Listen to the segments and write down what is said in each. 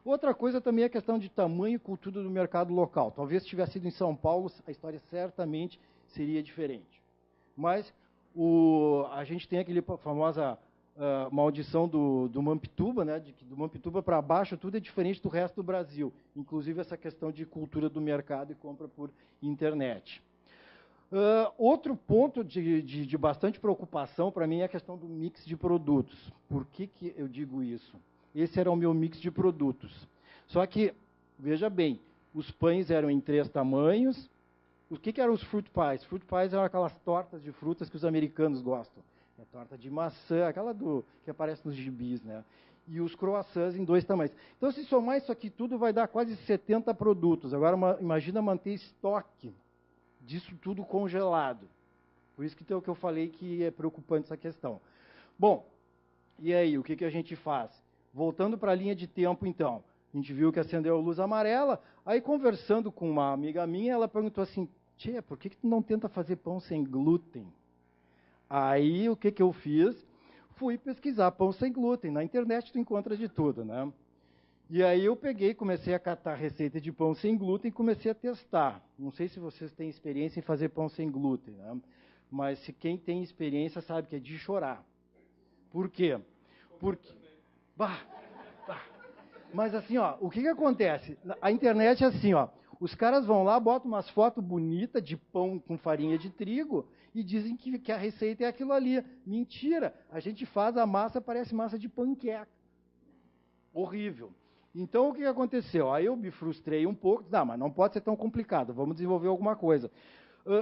Outra coisa também é a questão de tamanho e cultura do mercado local. Talvez se tivesse sido em São Paulo, a história certamente seria diferente. Mas a gente tem aquele famosa maldição do Mampituba, né? Do Mampituba para baixo tudo é diferente do resto do Brasil, inclusive essa questão de cultura do mercado e compra por internet. Outro ponto de bastante preocupação para mim é a questão do mix de produtos. Por que eu digo isso? Esse era o meu mix de produtos. Só que, veja bem, os pães eram em 3 tamanhos. O que eram os fruit pies? Fruit pies eram aquelas tortas de frutas que os americanos gostam. É torta de maçã, aquela que aparece nos gibis, né? E os croissants em 2 tamanhos. Então, se somar isso aqui tudo, vai dar quase 70 produtos. Agora, imagina manter estoque disso tudo congelado. Por isso que eu falei que é preocupante essa questão. Bom, e aí, o que a gente faz? Voltando para a linha de tempo, então. A gente viu que acendeu a luz amarela, aí conversando com uma amiga minha, ela perguntou assim, Tchê, por que tu não tenta fazer pão sem glúten? Aí, o que eu fiz? Fui pesquisar pão sem glúten. Na internet tu encontra de tudo, né? E aí eu peguei, comecei a catar receita de pão sem glúten e comecei a testar. Não sei se vocês têm experiência em fazer pão sem glúten, né? Mas se quem tem experiência sabe que é de chorar. Por quê? Porque... Mas assim, ó, o que acontece? A internet é assim, ó, os caras vão lá, botam umas fotos bonitas de pão com farinha de trigo e dizem que a receita é aquilo ali. Mentira! A gente faz a massa, parece massa de panqueca. Horrível. Então, o que aconteceu? Aí eu me frustrei um pouco, não, mas não pode ser tão complicado, vamos desenvolver alguma coisa.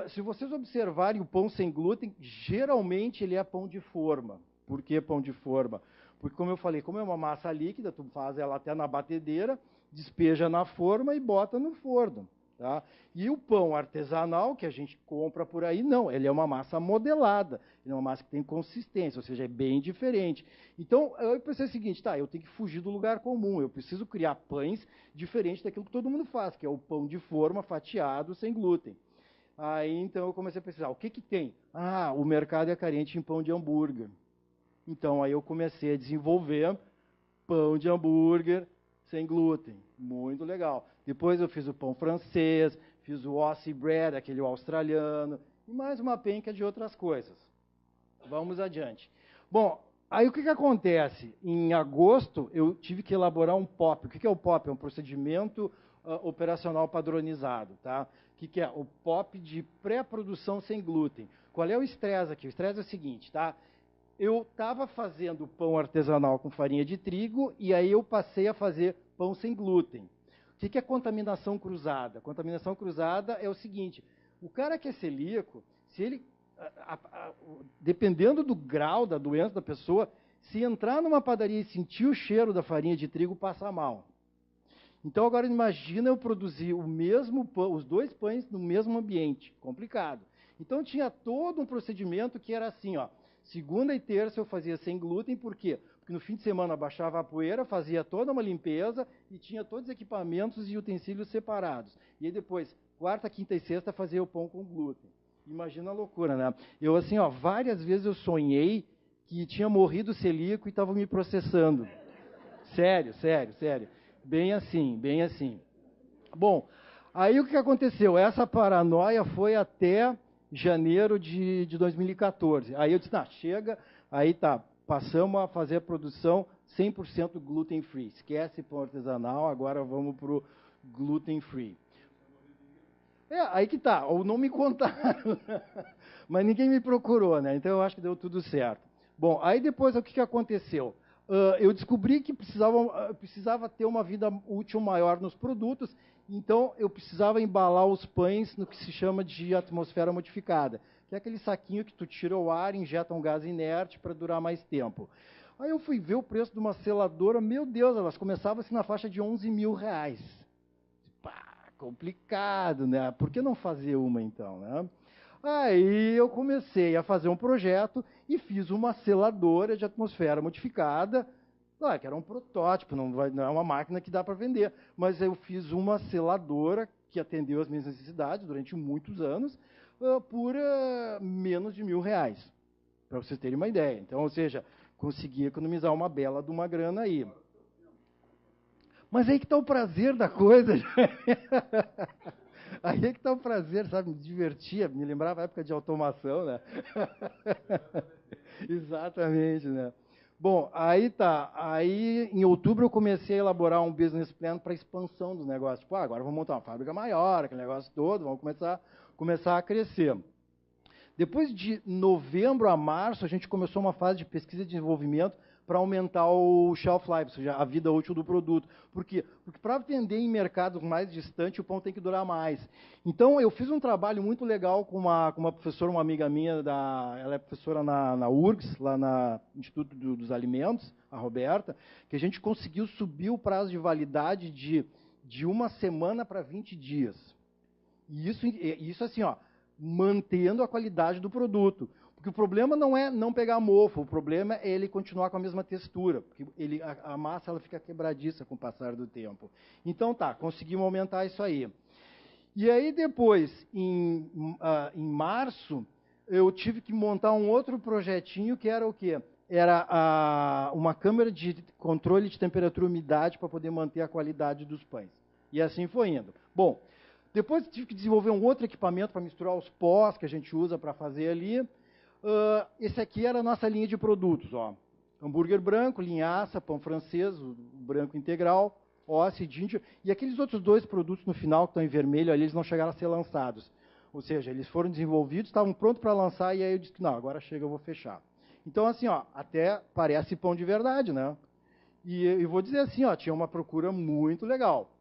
Se vocês observarem o pão sem glúten, geralmente ele é pão de forma. Por que pão de forma? Porque, como eu falei, como é uma massa líquida, tu faz ela até na batedeira, despeja na forma e bota no forno. Tá? E o pão artesanal, que a gente compra por aí, não, ele é uma massa modelada, ele é uma massa que tem consistência, ou seja, é bem diferente. Então, eu pensei o seguinte, tá, eu tenho que fugir do lugar comum, eu preciso criar pães diferentes daquilo que todo mundo faz, que é o pão de forma fatiado, sem glúten. Aí, então, eu comecei a pesquisar, o que tem? Ah, o mercado é carente em pão de hambúrguer. Então, aí eu comecei a desenvolver pão de hambúrguer sem glúten. Muito legal. Depois eu fiz o pão francês, fiz o Aussie Bread, aquele australiano, e mais uma penca de outras coisas. Vamos adiante. Bom, aí o que acontece? Em agosto, eu tive que elaborar um POP. O que é o POP? É um procedimento operacional padronizado. Tá? O que é? O POP de pré-produção sem glúten. Qual é o estresse aqui? O estresse é o seguinte, tá? Eu estava fazendo pão artesanal com farinha de trigo e aí eu passei a fazer pão sem glúten. O que é contaminação cruzada? Contaminação cruzada é o seguinte, o cara que é celíaco, se ele, dependendo do grau da doença da pessoa, se entrar numa padaria e sentir o cheiro da farinha de trigo, passa mal. Então agora imagina eu produzir o mesmo pão, os 2 pães no mesmo ambiente, complicado. Então tinha todo um procedimento que era assim, ó, segunda e terça eu fazia sem glúten, por quê? Porque no fim de semana baixava a poeira, fazia toda uma limpeza e tinha todos os equipamentos e utensílios separados. E aí depois, quarta, quinta e sexta, fazia o pão com glúten. Imagina a loucura, né? Eu assim, ó, várias vezes eu sonhei que tinha morrido celíaco e estava me processando. Sério, sério, sério. Bem assim, bem assim. Bom, aí o que aconteceu? Essa paranoia foi até janeiro de 2014. Aí eu disse, tá, chega, aí tá, passamos a fazer a produção 100% gluten free. Esquece pão artesanal, agora vamos para o gluten free. Aí que tá, ou não me contaram, mas ninguém me procurou, né? Então eu acho que deu tudo certo. Bom, aí depois o que aconteceu? Eu descobri que precisava ter uma vida útil maior nos produtos, então eu precisava embalar os pães no que se chama de atmosfera modificada, que é aquele saquinho que tu tira o ar, injeta um gás inerte para durar mais tempo. Aí eu fui ver o preço de uma seladora, meu Deus, elas começavam assim na faixa de 11 mil reais. Pá, complicado, né? Por que não fazer uma então, né? Aí eu comecei a fazer um projeto e fiz uma seladora de atmosfera modificada, que era um protótipo, não é uma máquina que dá para vender, mas eu fiz uma seladora que atendeu as minhas necessidades durante muitos anos por menos de R$ 1.000, para vocês terem uma ideia. Então, ou seja, consegui economizar uma bela de uma grana aí. Mas aí que está o prazer da coisa. Aí é que está o prazer, sabe? Me divertia, me lembrava a época de automação, né? Exatamente, né? Bom, aí tá. Aí, em outubro, eu comecei a elaborar um business plan para expansão dos negócios. Tipo, agora vamos montar uma fábrica maior, aquele negócio todo, vamos começar a crescer. Depois de novembro a março, a gente começou uma fase de pesquisa e desenvolvimento para aumentar o shelf life, ou seja, a vida útil do produto. Por quê? Porque para vender em mercados mais distantes, o pão tem que durar mais. Então, eu fiz um trabalho muito legal com uma professora, uma amiga minha, ela é professora na URGS, lá no Instituto dos Alimentos, a Roberta, que a gente conseguiu subir o prazo de validade de uma semana para 20 dias. E isso assim, ó, mantendo a qualidade do produto. Porque o problema não é não pegar mofo, o problema é ele continuar com a mesma textura, porque a massa ela fica quebradiça com o passar do tempo. Então tá, conseguimos aumentar isso aí. E aí depois, em março, eu tive que montar um outro projetinho que era o quê? Era uma câmera de controle de temperatura e umidade para poder manter a qualidade dos pães. E assim foi indo. Bom, depois tive que desenvolver um outro equipamento para misturar os pós que a gente usa para fazer ali. Esse aqui era a nossa linha de produtos. Ó. Hambúrguer branco, linhaça, pão francês, o branco integral, Ossi, ginger. E aqueles outros dois produtos no final, que estão em vermelho, ali, eles não chegaram a ser lançados. Ou seja, eles foram desenvolvidos, estavam prontos para lançar, e aí eu disse que não, agora chega, eu vou fechar. Então, assim, ó, até parece pão de verdade, né? E vou dizer assim, ó, tinha uma procura muito legal.